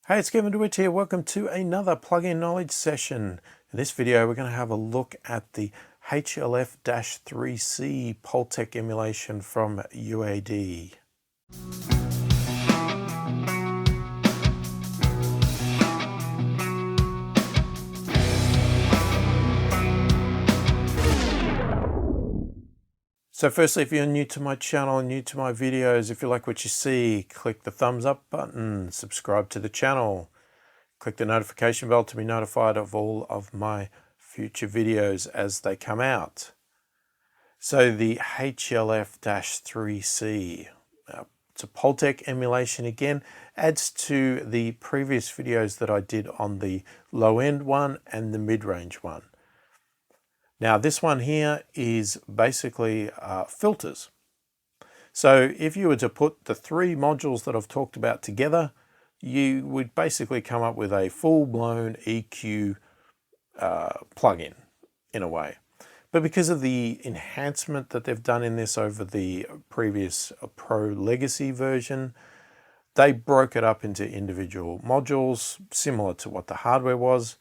Hey, it's Kevin DeWitt here. Welcome to another plugin knowledge session. In this video, we're going to have a look at the HLF-3C Pultec emulation from UAD. So firstly, if you're new to my channel, new to my videos, if you like what you see, click the thumbs up button, subscribe to the channel, click the notification bell to be notified of all of my future videos as they come out. So the HLF-3C, it's a Pultec emulation again, adds to the previous videos that I did on the low end one and the mid-range one. Now this one here is basically filters. So if you were to put the three modules that I've talked about together, you would basically come up with a full-blown EQ plugin in a way. But because of the enhancement that they've done in this over the previous Pro Legacy version, they broke it up into individual modules, similar to what the hardware was,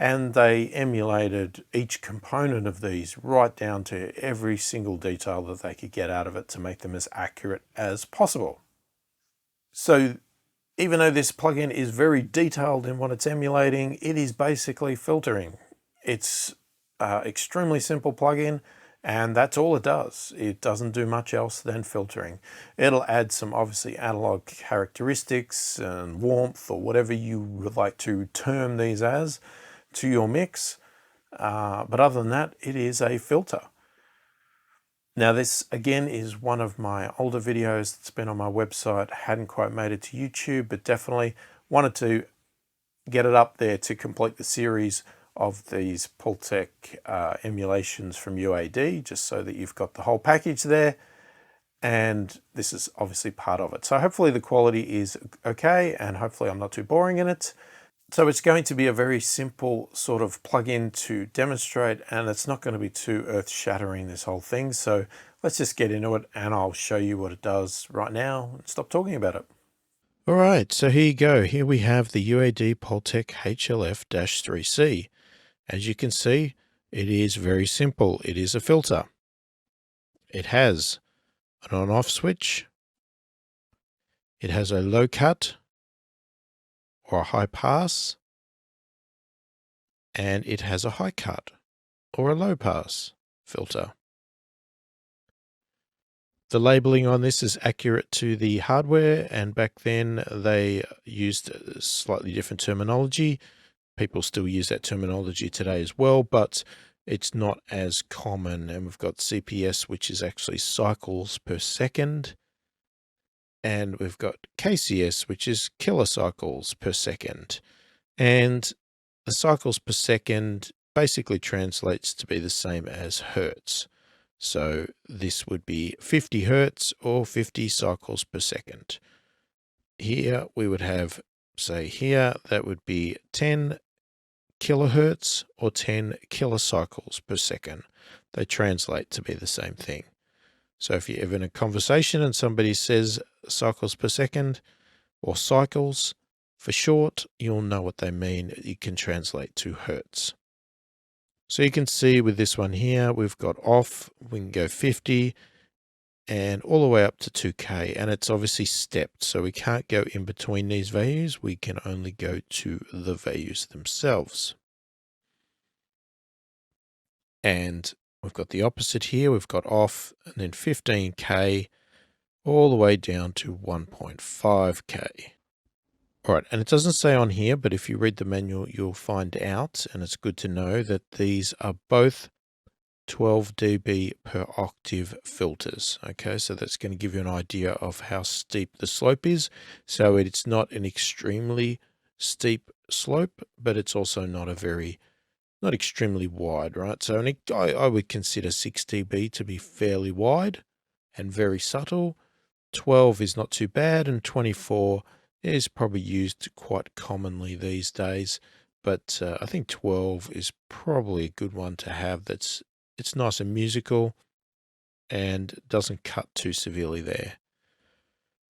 and they emulated each component of these right down to every single detail that they could get out of it to make them as accurate as possible. So even though this plugin is very detailed in what it's emulating, it is basically filtering. It's extremely simple plugin, and that's all it does. It doesn't do much else than filtering. It'll add some obviously analog characteristics and warmth or whatever you would like to term these as to your mix, but other than that, it is a filter. Now this again is one of my older videos that's been on my website, hadn't quite made it to YouTube, but definitely wanted to get it up there to complete the series of these Puletc emulations from UAD, just so that you've got the whole package there, and this is obviously part of it. So hopefully the quality is okay, and hopefully I'm not too boring in it. So it's going to be a very simple sort of plugin to demonstrate, and it's not going to be too earth-shattering, this whole thing. So let's just get into it, and I'll show you what it does right now and stop talking about it. All right, so here you go. Here we have the UAD Pultec HLF-3C. As you can see, it is very simple. It is a filter. It has an on-off switch. It has a low cut or a high pass, and it has a high cut or a low pass filter. The labeling on this is accurate to the hardware, and back then they used slightly different terminology. People still use that terminology today as well, but it's not as common. And we've got CPS, which is actually cycles per second. And we've got KCS, which is kilocycles per second. And the cycles per second basically translates to be the same as hertz. So this would be 50 hertz or 50 cycles per second. Here we would have, say here, that would be 10 kilohertz or 10 kilocycles per second. They translate to be the same thing. So if you're ever in a conversation and somebody says cycles per second or cycles for short, you'll know what they mean. It can translate to hertz. So you can see with this one here, we've got off, we can go 50 and all the way up to 2K, and it's obviously stepped. So we can't go in between these values. We can only go to the values themselves. And we've got the opposite here. We've got off and then 15K all the way down to 1.5K. All right, and it doesn't say on here, but if you read the manual, you'll find out, and it's good to know that these are both 12 dB per octave filters. Okay, so that's going to give you an idea of how steep the slope is. So it's not an extremely steep slope, but it's also not extremely wide, right? So I would consider 6 dB to be fairly wide and very subtle. 12 is not too bad, and 24 is probably used quite commonly these days. But I think 12 is probably a good one to have. It's nice and musical and doesn't cut too severely there.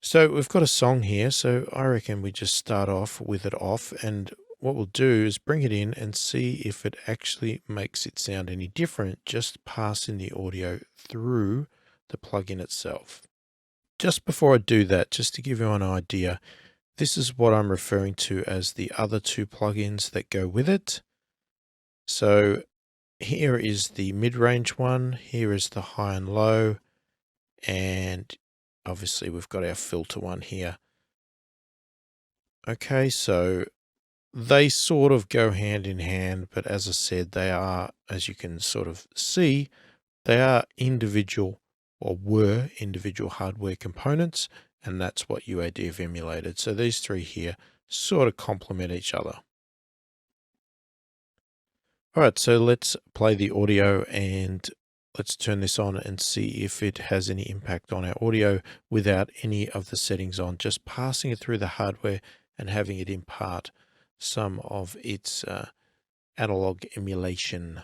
So we've got a song here, so I reckon we just start off with it off, and what we'll do is bring it in and see if it actually makes it sound any different, just passing the audio through the plugin itself. Just before I do that, just to give you an idea, this is what I'm referring to as the other two plugins that go with it. So here is the mid-range one, here is the high and low, and obviously we've got our filter one here. Okay, so they sort of go hand in hand, but as I said, they are, as you can sort of see, they are individual, or were individual hardware components, and that's what UAD have emulated. So these three here sort of complement each other. All right, so let's play the audio and let's turn this on and see if it has any impact on our audio without any of the settings on, just passing it through the hardware and having it impart some of its analog emulation.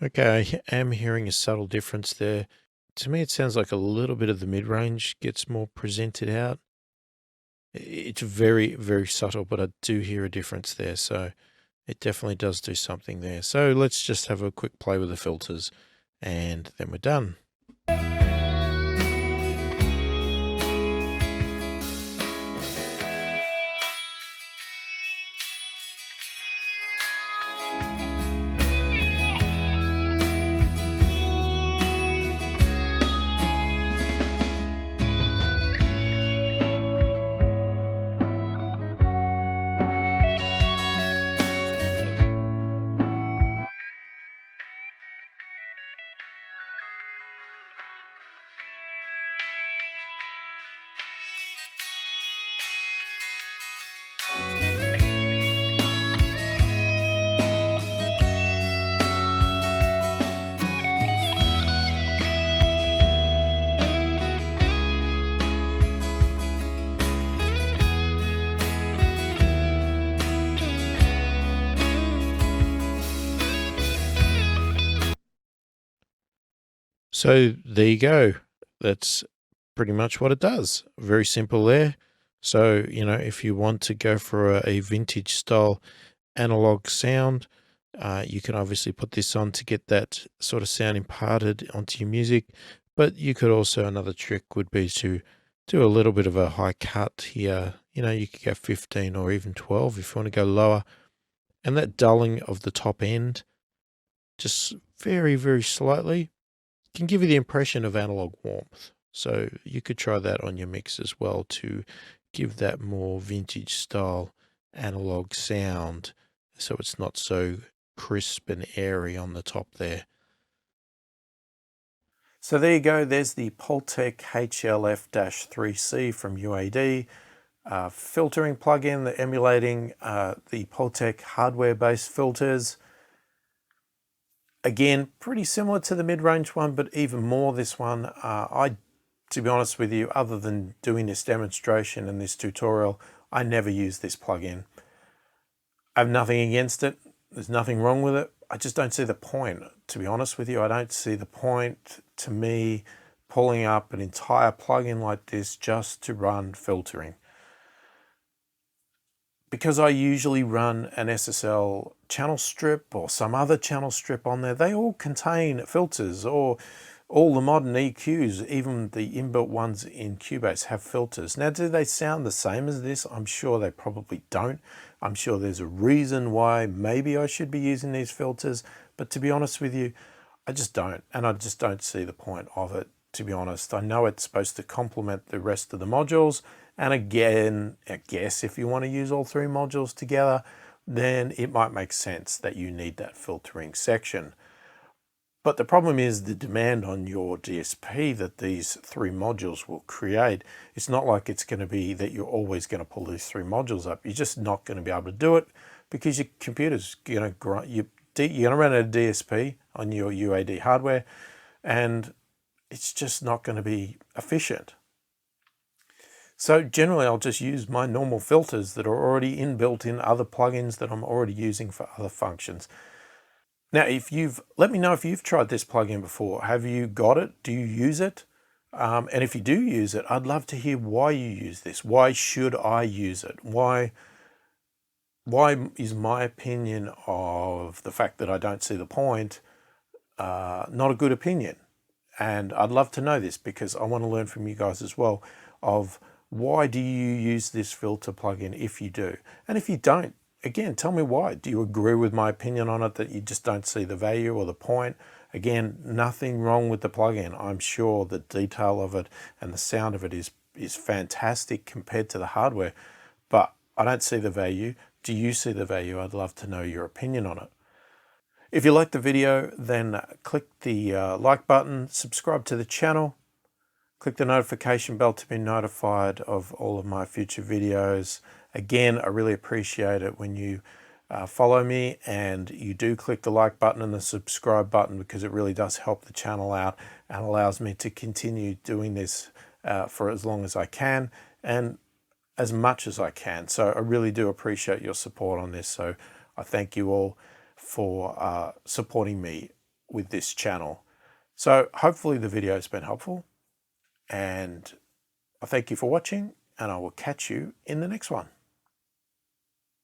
Okay, I am hearing a subtle difference there. To me, it sounds like a little bit of the mid-range gets more presented out. It's very, very subtle, but I do hear a difference there. So it definitely does do something there. So let's just have a quick play with the filters and then we're done. So there you go. That's pretty much what it does. Very simple there. So, you know, if you want to go for a vintage style analog sound, you can obviously put this on to get that sort of sound imparted onto your music. But you could also, another trick would be to do a little bit of a high cut here. You know, you could go 15 or even 12 if you want to go lower. And that dulling of the top end, just very, very slightly, can give you the impression of analog warmth. So you could try that on your mix as well to give that more vintage style analog sound, so it's not so crisp and airy on the top there. So there you go, there's the Pultec HLF-3C from UAD, filtering plugin, the emulating the Pultec hardware-based filters. Again, pretty similar to the mid-range one, but even more this one. To be honest with you, other than doing this demonstration and this tutorial, I never use this plugin. I have nothing against it. There's nothing wrong with it. I just don't see the point. To be honest with you, I don't see the point to me pulling up an entire plugin like this just to run filtering. Because I usually run an SSL channel strip or some other channel strip on there, they all contain filters, or all the modern EQs, even the inbuilt ones in Cubase, have filters. Now, do they sound the same as this? I'm sure they probably don't. I'm sure there's a reason why maybe I should be using these filters, but to be honest with you, I just don't, and I just don't see the point of it, to be honest. I know it's supposed to complement the rest of the modules, and again, I guess if you want to use all three modules together, then it might make sense that you need that filtering section. But the problem is the demand on your DSP that these 3 modules will create. It's not like it's going to be that you're always going to pull these 3 modules up. You're just not going to be able to do it because your computer's going to you're going to run a DSP on your UAD hardware, and it's just not going to be efficient. So generally I'll just use my normal filters that are already inbuilt in other plugins that I'm already using for other functions. Now, let me know if you've tried this plugin before. Have you got it? Do you use it? And if you do use it, I'd love to hear why you use this. Why should I use it? Why is my opinion of the fact that I don't see the point not a good opinion? And I'd love to know this because I want to learn from you guys as well of why do you use this filter plugin if you do? And if you don't, again, tell me why. Do you agree with my opinion on it, that you just don't see the value or the point? Again, nothing wrong with the plugin. I'm sure the detail of it and the sound of it is fantastic compared to the hardware, but I don't see the value. Do you see the value? I'd love to know your opinion on it. If you liked the video, then click the like button, subscribe to the channel, click the notification bell to be notified of all of my future videos. Again, I really appreciate it when you follow me and you do click the like button and the subscribe button, because it really does help the channel out and allows me to continue doing this for as long as I can and as much as I can. So I really do appreciate your support on this. So I thank you all for supporting me with this channel. So hopefully the video has been helpful, and I thank you for watching, and I will catch you in the next one.